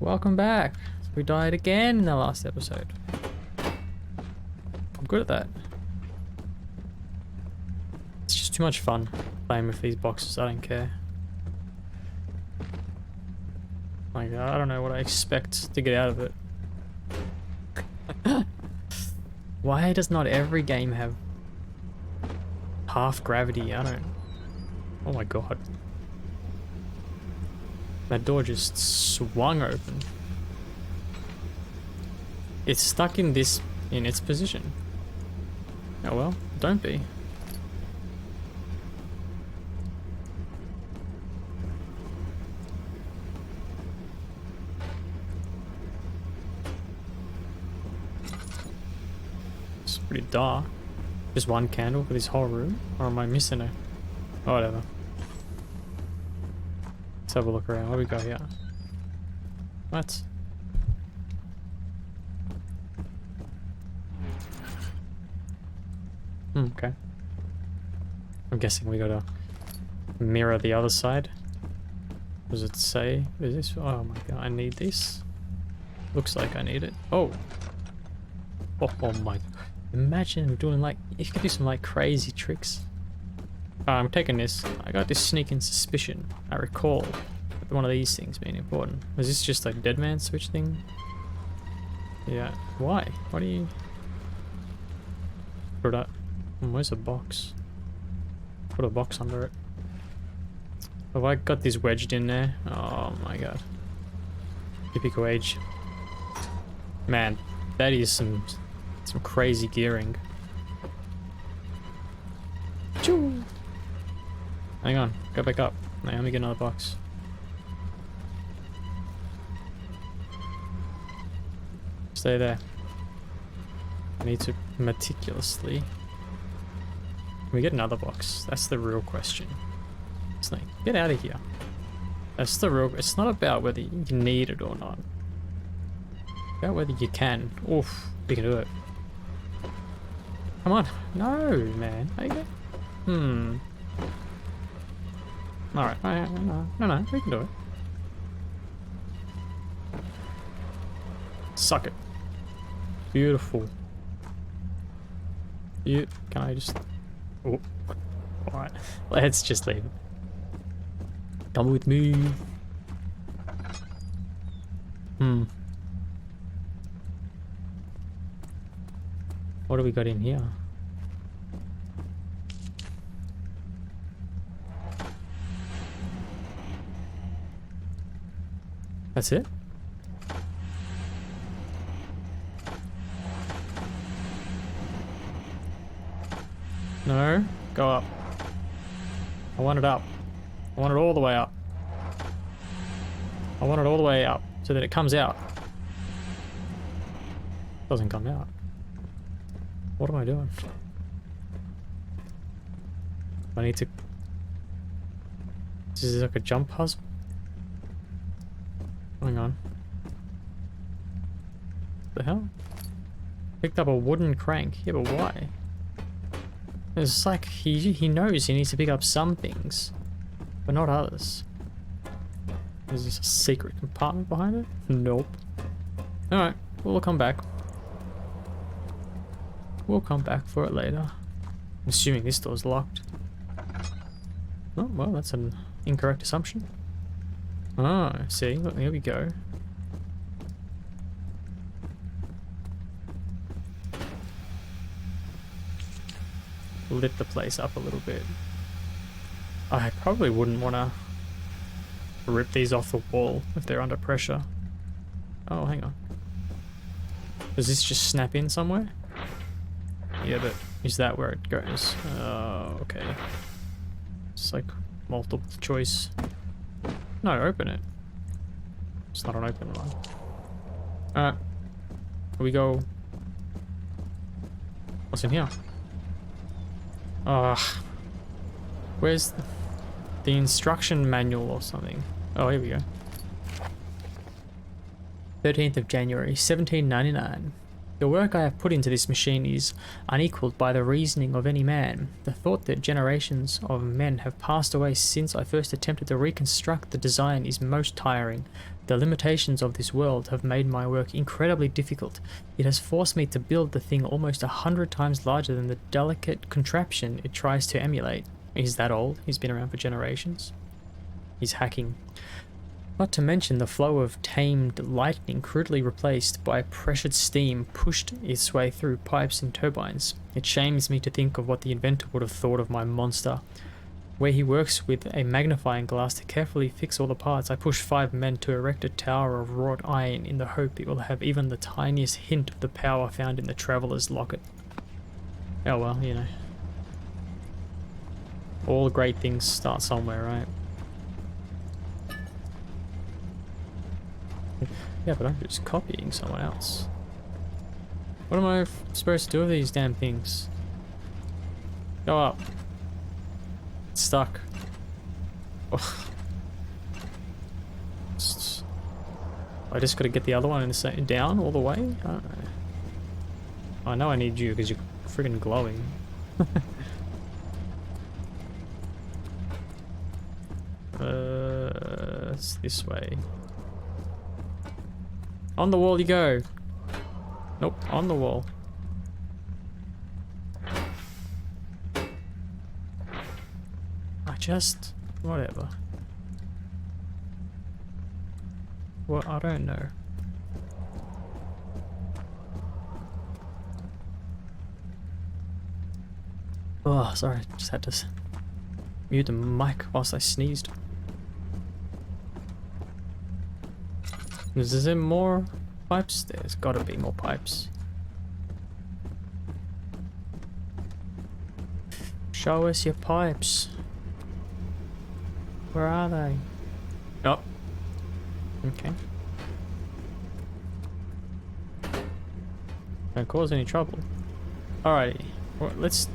Welcome back. We died again in the last episode. I'm good at that. It's just too much fun playing with these boxes. I don't care. Like, I don't know what I expect to get out of it. Why does not every game have half gravity? I don't... Oh my god. That door just swung open. It's stuck in its position. Oh well, don't be. It's pretty dark. Just one candle for this whole room? Or am I missing it? Oh, whatever. Let's have a look around. What do we got here? What? Okay. I'm guessing we gotta mirror the other side. Does it say? Is this? Oh my god, I need this. Looks like I need it. Oh! Oh my. Imagine doing like. You could do some like crazy tricks. I'm taking this. I got this sneaking suspicion. I recall one of these things being important. Was this just like dead man switch thing? Yeah. Why? What do you... Put that... Where's a box? Put a box under it. Have I got this wedged in there? Oh my god. Typical age. Man, that is some crazy gearing. Choo! Hang on, go back up. No, let me get another box. Stay there. I need to meticulously... Can we get another box? That's the real question. It's like, get out of here. That's the real... It's not about whether you need it or not. It's about whether you can. Oof, we can do it. Come on. No, man. Okay. Alright. No, we can do it. Suck it. Beautiful. Can I just... Oh. Alright. Let's just leave it. Come with me. What do we got in here? That's it? No, go up. I want it up. I want it all the way up. I want it all the way up so that it comes out. Doesn't come out. What am I doing? I need to... This is like a jump puzzle? Hang on. What the hell? Picked up a wooden crank. Yeah, but why? It's like he knows he needs to pick up some things, but not others. Is this a secret compartment behind it? Nope. Alright, we'll come back. We'll come back for it later. I'm assuming this door's locked. Oh, well, that's an incorrect assumption. Oh, see, look, here we go. Lit the place up a little bit. I probably wouldn't want to rip these off the wall if they're under pressure. Oh, hang on. Does this just snap in somewhere? Yeah, but is that where it goes? Oh, okay. It's like multiple choice. No, open it. It's not an open one. Alright. Here we go. What's in here? Where's the instruction manual or something? Oh, here we go. 13th of January, 1799. The work I have put into this machine is unequaled by the reasoning of any man. The thought that generations of men have passed away since I first attempted to reconstruct the design is most tiring. The limitations of this world have made my work incredibly difficult. It has forced me to build the thing almost 100 times larger than the delicate contraption it tries to emulate. He's that old. He's been around for generations. He's hacking. Not to mention the flow of tamed lightning crudely replaced by pressured steam pushed its way through pipes and turbines. It shames me to think of what the inventor would have thought of my monster. Where he works with a magnifying glass to carefully fix all the parts, I push 5 men to erect a tower of wrought iron in the hope it will have even the tiniest hint of the power found in the Traveller's Locket. Oh well, you know. All great things start somewhere, right? Yeah, but I'm just copying someone else. What am I supposed to do with these damn things? Go up. It's stuck. Oh. I just gotta get the other one in the same down all the way? I don't know. I know I need you because you're friggin' glowing. It's this way. On the wall you go. Nope, on the wall. Whatever. Well, I don't know. Oh, sorry, just had to mute the mic whilst I sneezed. Is there more pipes? There's gotta be more pipes. Show us your pipes. Where are they? Oh. Okay. Don't cause any trouble. Alrighty. Well, let's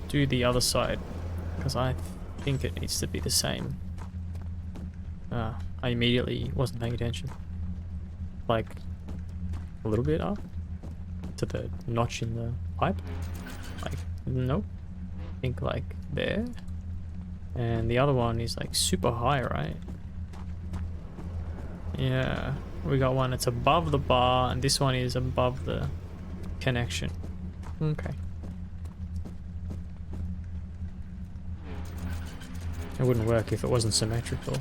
do the other side. Because I think it needs to be the same. I immediately wasn't paying attention. Like, a little bit up to the notch in the pipe. Like, nope. I think like there. And the other one is like super high, right? Yeah. We got one that's above the bar, and this one is above the connection. Okay. It wouldn't work if it wasn't symmetrical.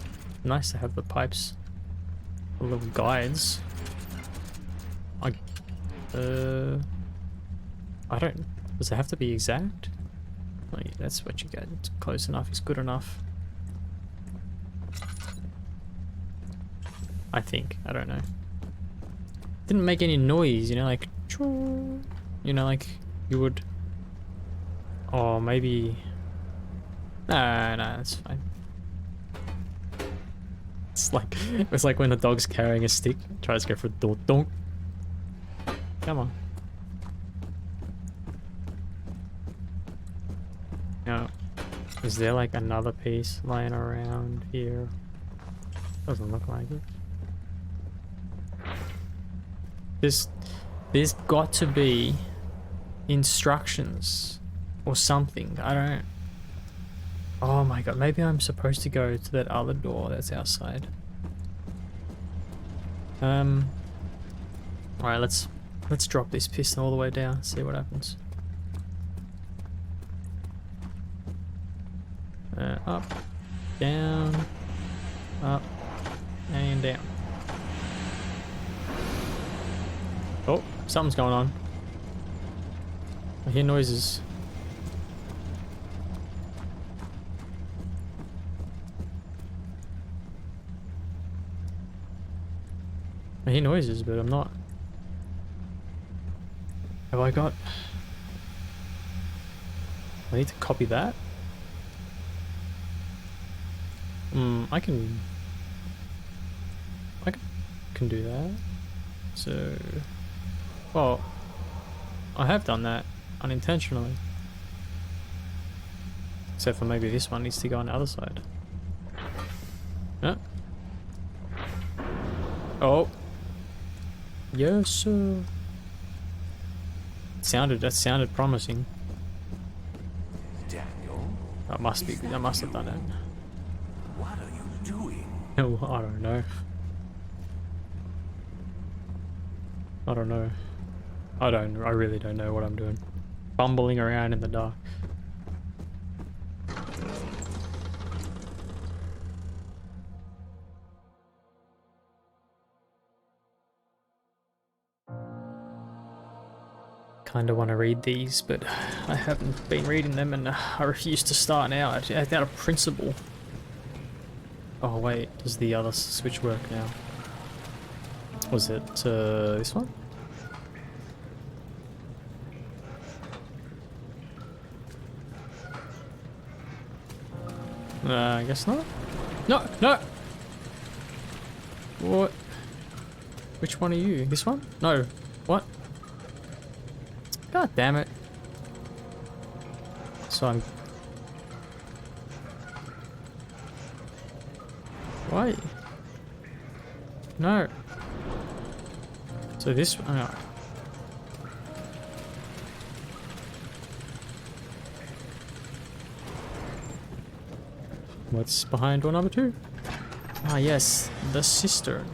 Nice to have the pipes, the little guides. I don't. Does it have to be exact? Oh, yeah, that's what you get. It's close enough is good enough. I think. I don't know. Didn't make any noise, you know, like, you know, like you would. Oh, maybe. Nah, that's fine. It's like when a dog's carrying a stick, tries to go for a donk. Come on. No. Is there like another piece lying around here? Doesn't look like it. There's got to be instructions or something. I don't. Oh my god, maybe I'm supposed to go to that other door that's outside. Alright, let's drop this piston all the way down, see what happens. Up, down, up, and down. Oh, something's going on. I hear noises. I hear noises, but I'm not. Have I got... I need to copy that? I can do that. So... Well, I have done that unintentionally. Except for maybe this one needs to go on the other side. No. Oh. Yes, sir. That sounded promising. Daniel? That must be, I must have done it. What are you doing? No, I don't know. I don't know. I really don't know what I'm doing. Fumbling around in the dark. Kind of want to read these, but I haven't been reading them and I refuse to start now out of principle. Oh wait, does the other switch work now? Was it this one? I guess not. No, no! What? Which one are you? This one? No. What? God damn it. So I'm... Why? No. So this one... Oh. What's behind door number 2? Ah yes, the cistern.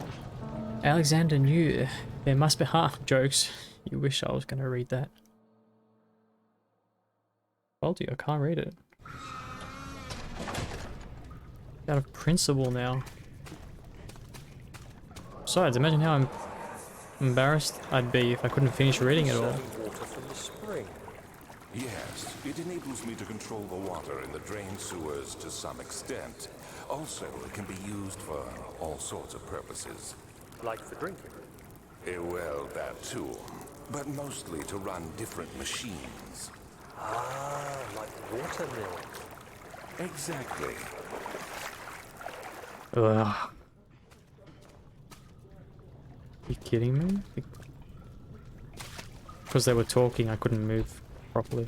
Alexander knew there must be jokes. You wish I was gonna read that. Told you, I can't read it. Out of principle now. Besides, imagine how embarrassed I'd be if I couldn't finish reading it all. Water from the spring. Yes, it enables me to control the water in the drain sewers to some extent. Also, it can be used for all sorts of purposes. Like for drinking? Well, that too. But mostly to run different machines. Ah, like water mill. Exactly. Ugh. You kidding me? Because they were talking, I couldn't move properly.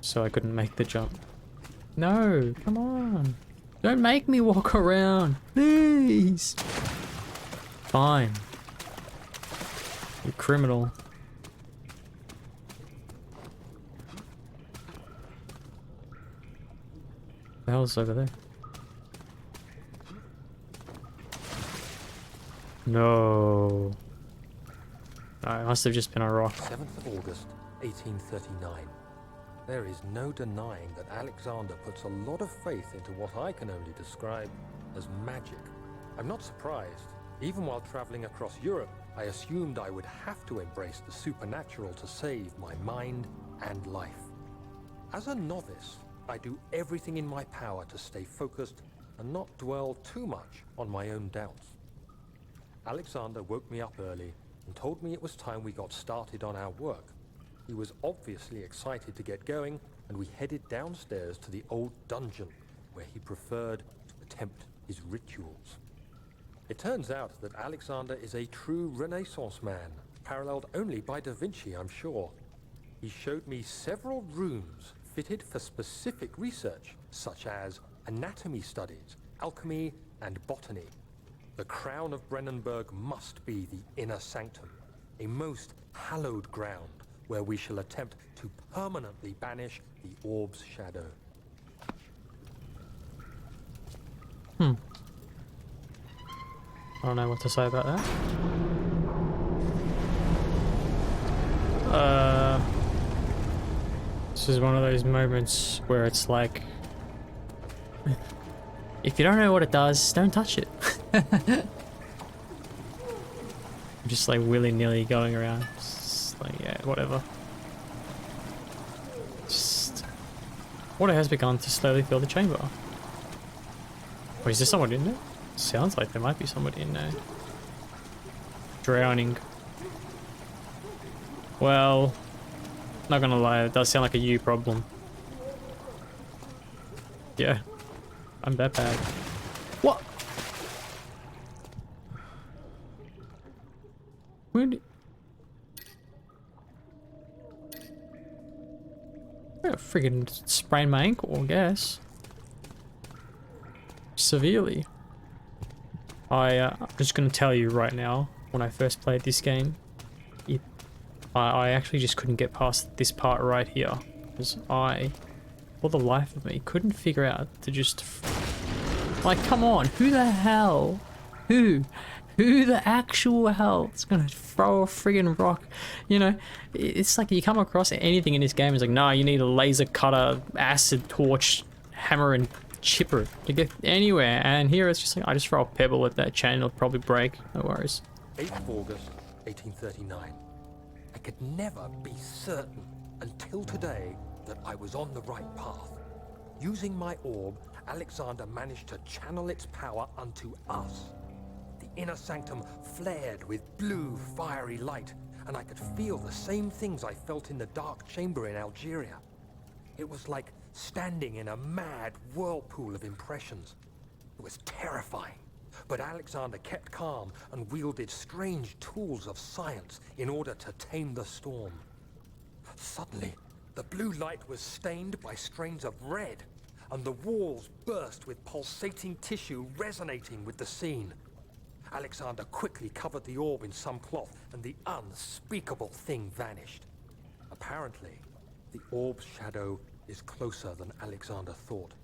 So I couldn't make the jump. No, come on. Don't make me walk around. Please. Fine. You criminal. The hell's over there? No. It must have just been a rock. 7th of August, 1839. There is no denying that Alexander puts a lot of faith into what I can only describe as magic. I'm not surprised. Even while traveling across Europe, I assumed I would have to embrace the supernatural to save my mind and life. As a novice, I do everything in my power to stay focused and not dwell too much on my own doubts. Alexander woke me up early and told me it was time we got started on our work. He was obviously excited to get going, and we headed downstairs to the old dungeon, where he preferred to attempt his rituals. It turns out that Alexander is a true Renaissance man, paralleled only by Da Vinci, I'm sure. He showed me several rooms fitted for specific research, such as anatomy studies, alchemy, and botany. The crown of Brennenburg must be the inner sanctum, a most hallowed ground where we shall attempt to permanently banish the orb's shadow. I don't know what to say about that. This is one of those moments where it's like, if you don't know what it does, don't touch it. Just like willy-nilly going around. Just like, yeah, whatever. Just... Water has begun to slowly fill the chamber. Wait, is there someone in there? Sounds like there might be somebody in there. Drowning. Well, not gonna lie, it does sound like a you problem. Yeah, I'm that bad. What? Where did... I freaking sprained my ankle, I guess. Severely. I'm just gonna tell you right now, when I first played this game, I actually just couldn't get past this part right here. Because I, for the life of me, couldn't figure out to just... Like, come on, who the hell? Who the actual hell is gonna throw a friggin' rock? You know, it's like you come across anything in this game, it's like, nah, you need a laser cutter, acid torch, hammer and chipper to get anywhere. And here it's just like, I just throw a pebble at that chain, it'll probably break, no worries. 8th of August, 1839. I could never be certain until today that I was on the right path. Using my orb, Alexander managed to channel its power unto us. The inner sanctum flared with blue, fiery light, and I could feel the same things I felt in the dark chamber in Algeria. It was like standing in a mad whirlpool of impressions. It was terrifying, but Alexander kept calm and wielded strange tools of science in order to tame the storm. Suddenly, the blue light was stained by strains of red, and the walls burst with pulsating tissue resonating with the scene. Alexander quickly covered the orb in some cloth, and the unspeakable thing vanished. Apparently, the orb's shadow is closer than Alexander thought.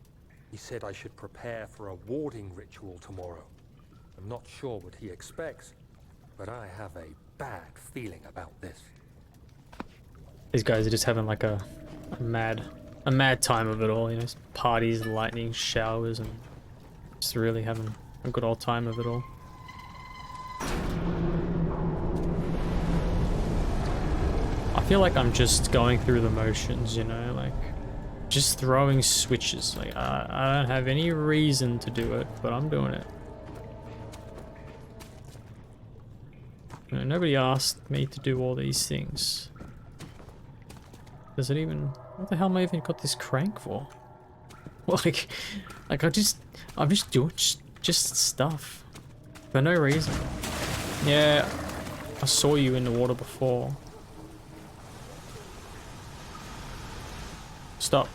He said I should prepare for a warding ritual tomorrow. I'm not sure what he expects, but I have a bad feeling about this. These guys are just having like a mad time of it all, you know, parties, lightning, showers, and just really having a good old time of it all. I feel like I'm just going through the motions, you know, like just throwing switches. Like I don't have any reason to do it, but I'm doing it. You know, nobody asked me to do all these things. Does it even... What the hell am I even got this crank for? Like I'm just doing just stuff for no reason. Yeah, I saw you in the water before. Stop.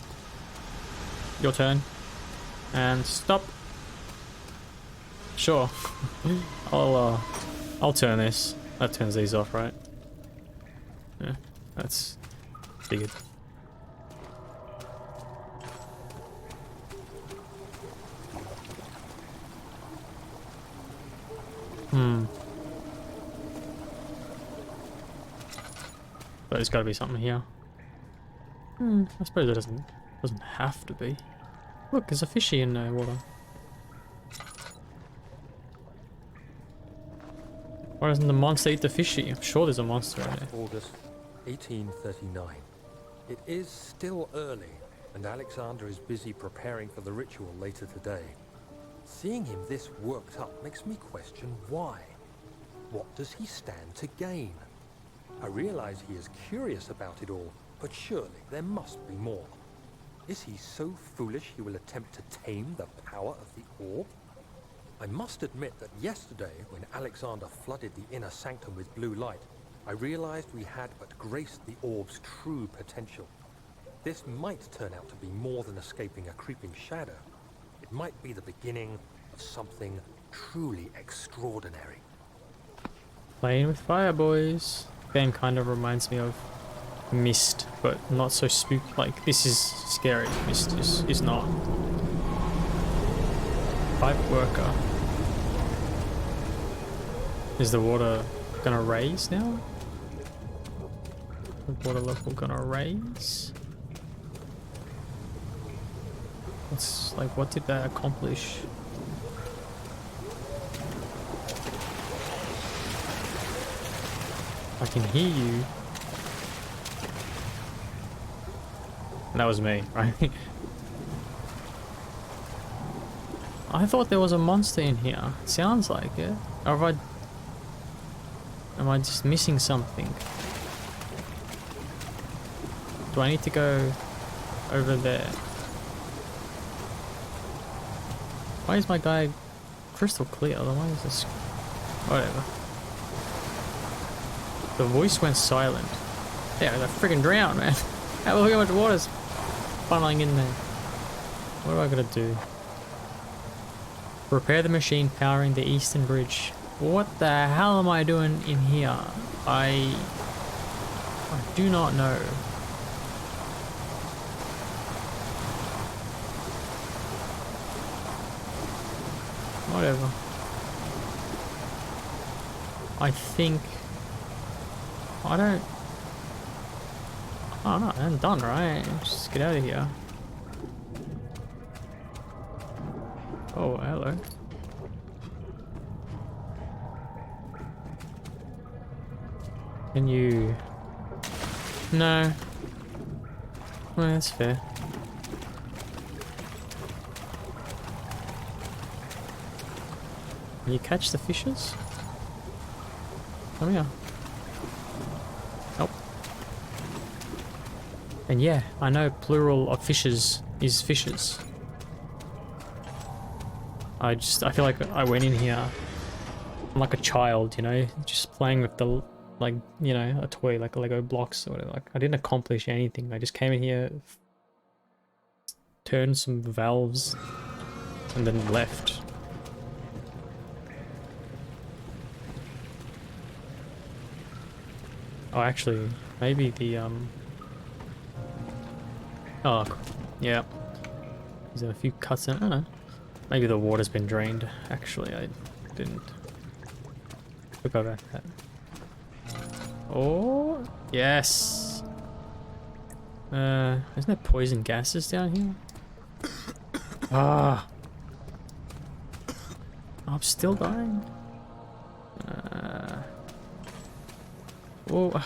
Your turn. And stop. Sure. I'll turn this. That turns these off, right? Yeah, that's figured. But there's got to be something here. I suppose it doesn't have to be. Look, there's a fishy in the water. Why doesn't the monster eat the fishy? I'm sure there's a monster in there. August 1839. It is still early, and Alexander is busy preparing for the ritual later today. Seeing him this worked up makes me question why. What does he stand to gain? I realize he is curious about it all, but surely there must be more. Is he so foolish he will attempt to tame the power of the orb? I must admit that yesterday, when Alexander flooded the inner sanctum with blue light, I realized we had but graced the orb's true potential. This might turn out to be more than escaping a creeping shadow. It might be the beginning of something truly extraordinary. Playing with fire, boys. Game kind of reminds me of Mist, but not so spooky. Like, this is scary. Mist is not. Pipe worker. Is the water gonna raise now? The water level gonna raise? What's like, what did that accomplish? I can hear you. And that was me, right? I thought there was a monster in here. It sounds like it. Or am I just missing something? Do I need to go over there? Why is my guy crystal clear? Why is this? Whatever. The voice went silent. Yeah, I friggin' drowned, man. Look how much water's funneling in there. What am I gonna do? Repair the machine powering the eastern bridge. What the hell am I doing in here? I do not know. Whatever. I think... I don't know, I'm done, right? Just get out of here. Oh, hello. Can you... No. Well, that's fair. Can you catch the fishes? Come here. Nope. And yeah, I know plural of fishes is fishes. I feel like I went in here, I'm like a child, you know, just playing with the, like, you know, a toy, like a Lego blocks or whatever. Like, I didn't accomplish anything. I just came in here, turned some valves, and then left. Oh, actually, maybe the, oh, yeah. There's a few cuts in, I don't know. Maybe the water's been drained. Actually, I didn't. Forgot about that. Oh, yes. Isn't there poison gases down here? Ah. I'm still dying. Oh.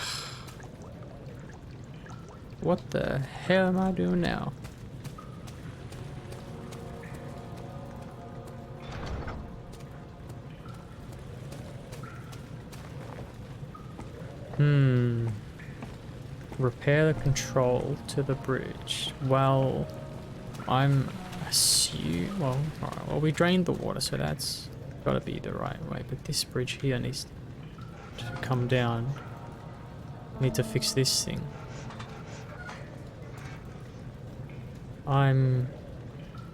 What the hell am I doing now? Repair the control to the bridge. Well, I'm well, alright, well, we drained the water, so that's gotta be the right way, but this bridge here needs to come down. Need to fix this thing. I'm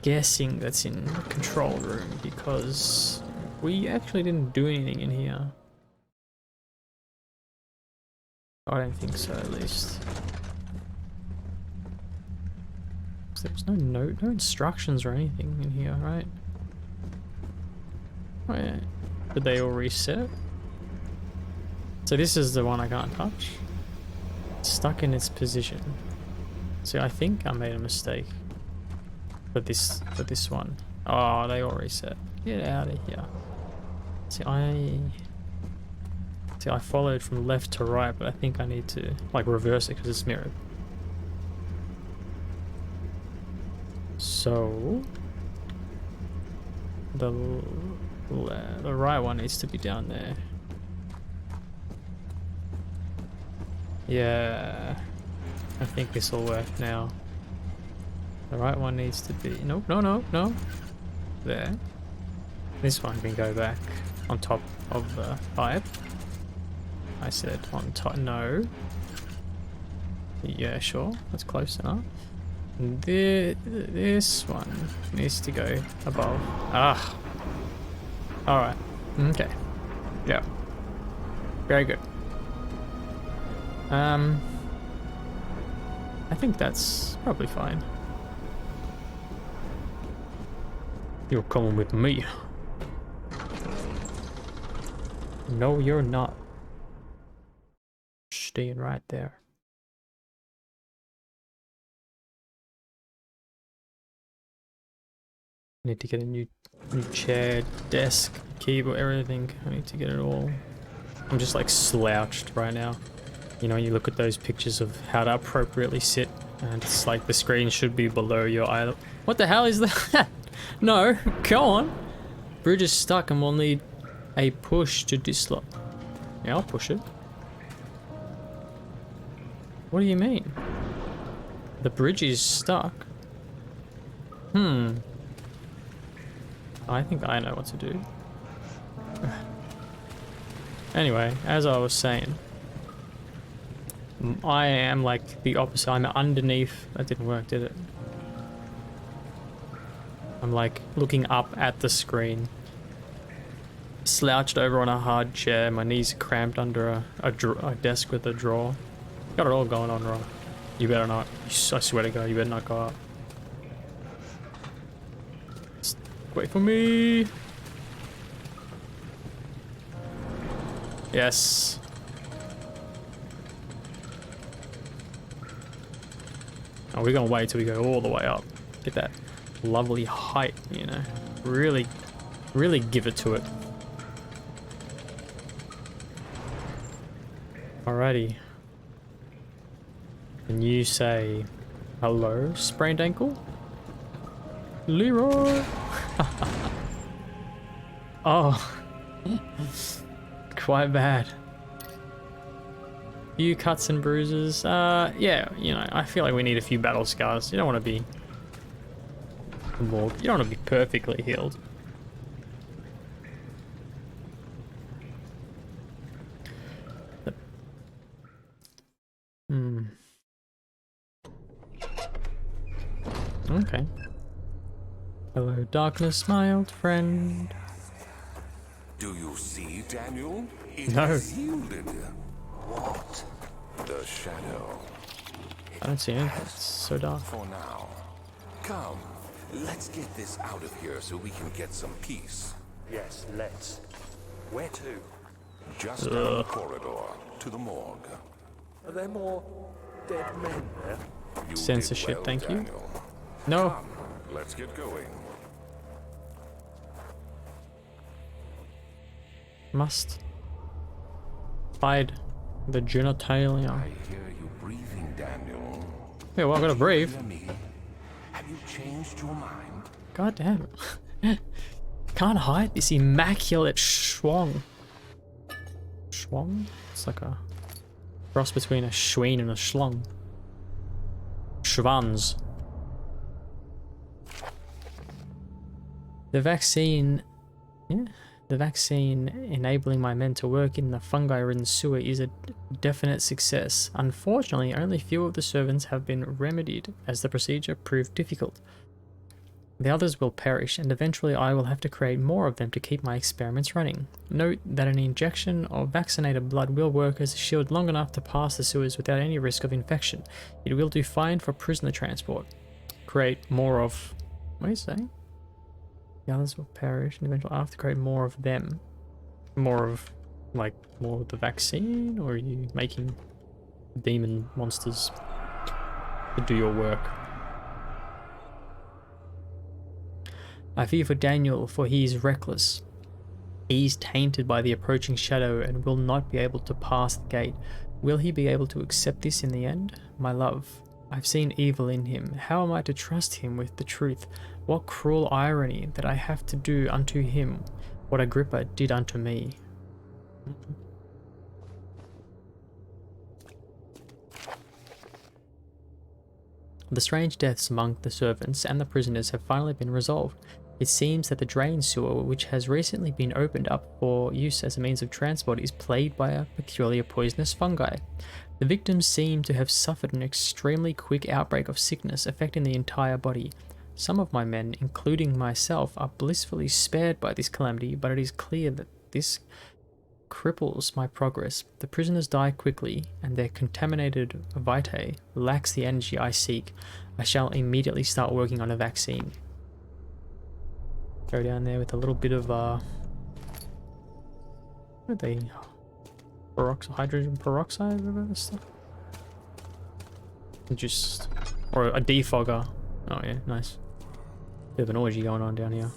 guessing that's in the control room because we actually didn't do anything in here. I don't think so, at least. There's no instructions or anything in here, right? Oh, yeah. Did they all reset? So this is the one I can't touch. It's stuck in its position. So I think I made a mistake for this one. Oh, they all reset. Get out of here. See, I followed from left to right, but I think I need to like reverse it because it's mirrored. So the right one needs to be down there. Yeah, I think this will work now. The right one needs to be no. There. This one can go back on top of the pipe. I said on top. No. Yeah, sure. That's close enough. This one needs to go above. Ah. Alright. Okay. Yeah. Very good. I think that's probably fine. You're coming with me. No, you're not. Staying right there. I need to get a new chair, desk, keyboard, everything. I need to get it all. I'm just like slouched right now. You know, you look at those pictures of how to appropriately sit, and it's like the screen should be below your eye. What the hell is that? No, go on. Bridge is stuck and we'll need a push to dislodge. Yeah, I'll push it. What do you mean? The bridge is stuck. I think I know what to do. Anyway, as I was saying, I am like the opposite. I'm underneath. That didn't work, did it? I'm like looking up at the screen. Slouched over on a hard chair, my knees cramped under a desk with a drawer. Got it all going on wrong. You better not. I swear to God, you better not go up. Just wait for me. Yes. Oh, we're gonna wait till we go all the way up. Get that lovely height, you know. Really, really give it to it. Alrighty. Can you say hello, sprained ankle? Leroy! Oh. Quite bad. Few cuts and bruises. Yeah, you know, I feel like we need a few battle scars. You don't want to be more. You don't want to be perfectly healed. Okay. Hello, darkness, my old friend. Do you see, Daniel? It No. has yielded. What? The shadow. I don't see anything. It's so dark. For now. Come, let's get this out of here so we can get some peace. Yes, let's. Where to? Just down the corridor to the morgue. Are there more dead men there? You Censorship, did well, thank you. Daniel. No. Come, let's get going. Must hide the genitalia. I hear you breathing, Daniel. Yeah, well, I gotta breathe. Hear me? Have you changed your mind? God damn it. Can't hide this immaculate schwang. Schwang? It's like a cross between a schween and a schlong. Schwanz. The vaccine... Yeah. The vaccine enabling my men to work in the fungi-ridden sewer is a definite success. Unfortunately, only few of the servants have been remedied, as the procedure proved difficult. The others will perish, and eventually I will have to create more of them to keep my experiments running. Note that an injection of vaccinated blood will work as a shield long enough to pass the sewers without any risk of infection. It will do fine for prisoner transport. Create more of... What are you saying? The others will perish, and eventually I have to create more of them. More of, like, more of the vaccine? Or are you making demon monsters to do your work? I fear for Daniel, for he is reckless. He is tainted by the approaching shadow and will not be able to pass the gate. Will he be able to accept this in the end? My love, I've seen evil in him. How am I to trust him with the truth? What cruel irony that I have to do unto him what Agrippa did unto me. The strange deaths among the servants and the prisoners have finally been resolved. It seems that the drain sewer, which has recently been opened up for use as a means of transport, is plagued by a peculiar poisonous fungi. The victims seem to have suffered an extremely quick outbreak of sickness affecting the entire body. Some of my men, including myself, are blissfully spared by this calamity, but it is clear that this cripples my progress. The prisoners die quickly, and their contaminated vitae lacks the energy I seek. I shall immediately start working on a vaccine. Go down there with a little bit of what are they? Hydrogen peroxide, whatever this stuff. Just or a defogger. Oh yeah, nice. Bit of an orgy going on down here.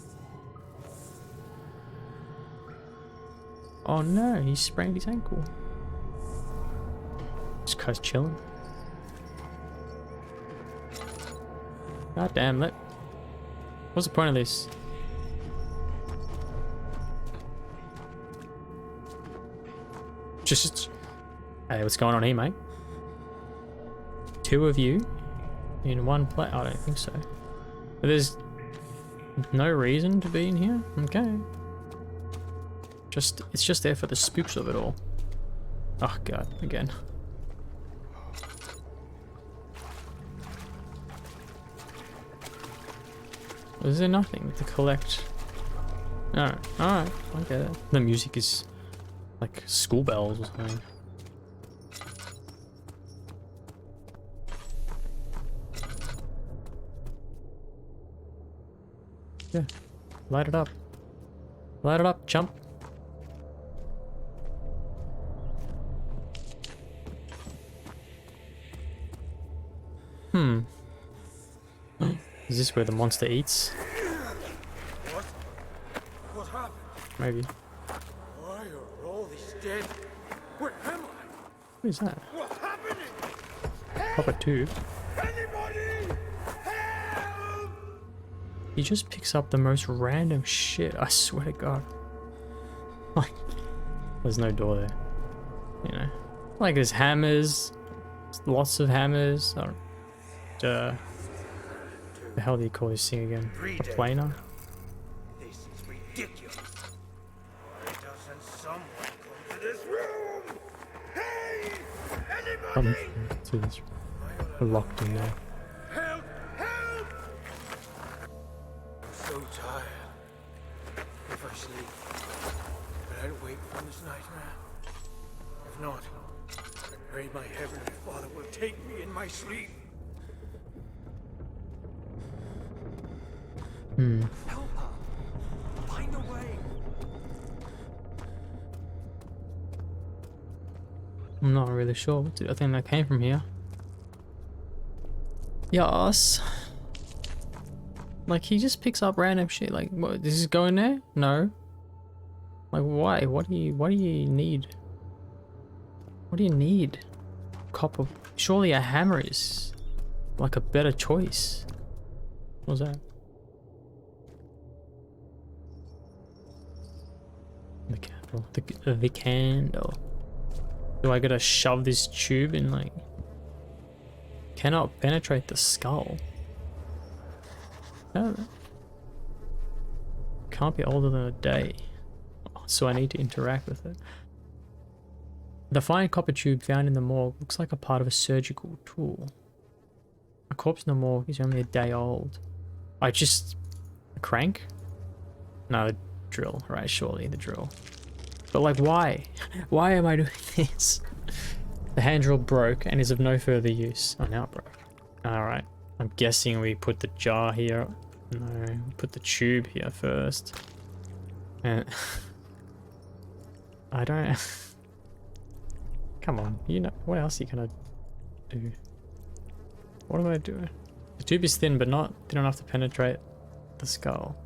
Oh no, he sprained his ankle. This guy's chilling. God damn it. What's the point of this? Just... Hey, what's going on here, mate? Two of you in one place? I don't think so. But there's no reason to be in here? Okay. It's just there for the spooks of it all. Oh god, again. Is there nothing to collect? Alright, alright, I get it. The music is like school bells or something. Yeah, light it up. Light it up, jump. Hmm. Is this where the monster eats? What happened? Maybe. Why are all these dead? Where am I? What is that? What's happening? Pop a tube. Anybody! Help! He just picks up the most random shit, I swear to God. Like, there's no door there. You know? Like, there's hammers. Lots of hammers. I don't, the hell do you call this thing again? A planer? This is ridiculous. Why doesn't someone come to this room? Hey! Anybody! To this. We're locked in there. Help! Help! I'm so tired. If I sleep, will I wake from this nightmare? If not, I pray my Heavenly Father will take me in my sleep. Help her! Find a way! I'm not really sure. I think that came from here. Yes. Like, he just picks up random shit. Like, what, this is going there? No. Like, why? What do you need? What do you need? Copper. Surely a hammer is like a better choice. What was that? The candle. The candle. Do I gotta shove this tube in, like... Cannot penetrate the skull. Oh. Can't be older than a day. So I need to interact with it. The fine copper tube found in the morgue looks like a part of a surgical tool. A corpse in the morgue is only a day old. A crank? No, the drill, right? Surely the drill. But like, why? Why am I doing this? The hand drill broke and is of no further use. Oh, now it broke. Alright. I'm guessing we put the jar here. No, we put the tube here first. And... I don't... Come on, you know, what else are you gonna do? What do I do? The tube is thin, but not thin enough to penetrate the skull.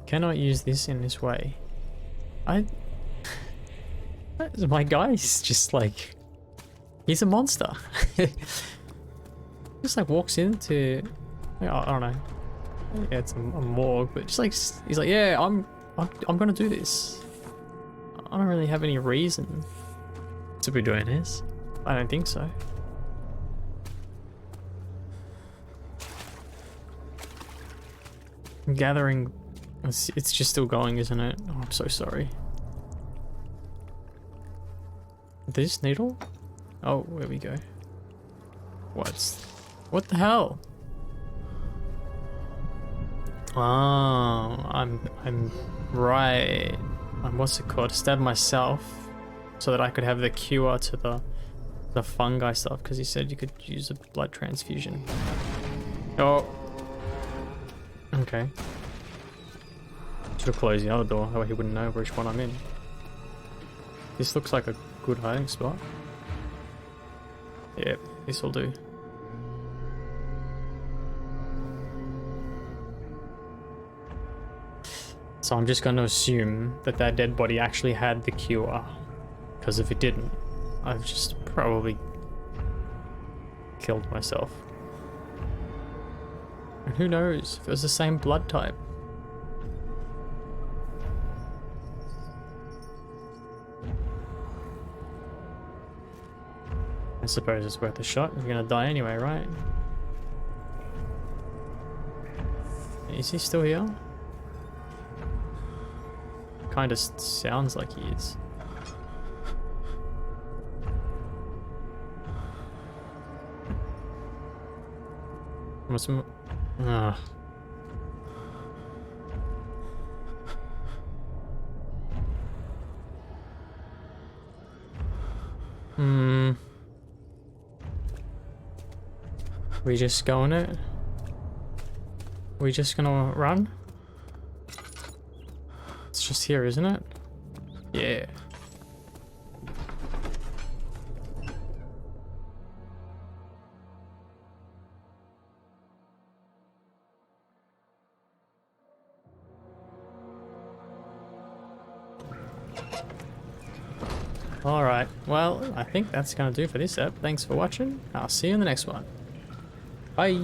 Cannot use this in this way. My guy is just like, he's a monster. Just like walks into, I don't know. Yeah, it's a morgue, but just like he's like, yeah, I'm gonna do this. I don't really have any reason to be doing this. I don't think so. I'm gathering. It's just still going, isn't it? Oh, I'm so sorry. This needle? Oh, there we go. What the hell? Oh, I'm right. What's it called? Stab myself so that I could have the cure to the fungi stuff, because he said you could use a blood transfusion. Oh. Okay. Should have closed the other door, that way he wouldn't know which one I'm in. This looks like a good hiding spot. Yep, this will do. So I'm just going to assume that that dead body actually had the cure. Because if it didn't, I've just probably killed myself. And who knows if it was the same blood type. I suppose it's worth a shot. You're gonna die anyway, right? Is he still here? Kinda sounds like he is. Hmm. We just going it? We just gonna run? It's just here, isn't it? Yeah. Alright, well, I think that's gonna do for this ep. Thanks for watching. I'll see you in the next one. Bye!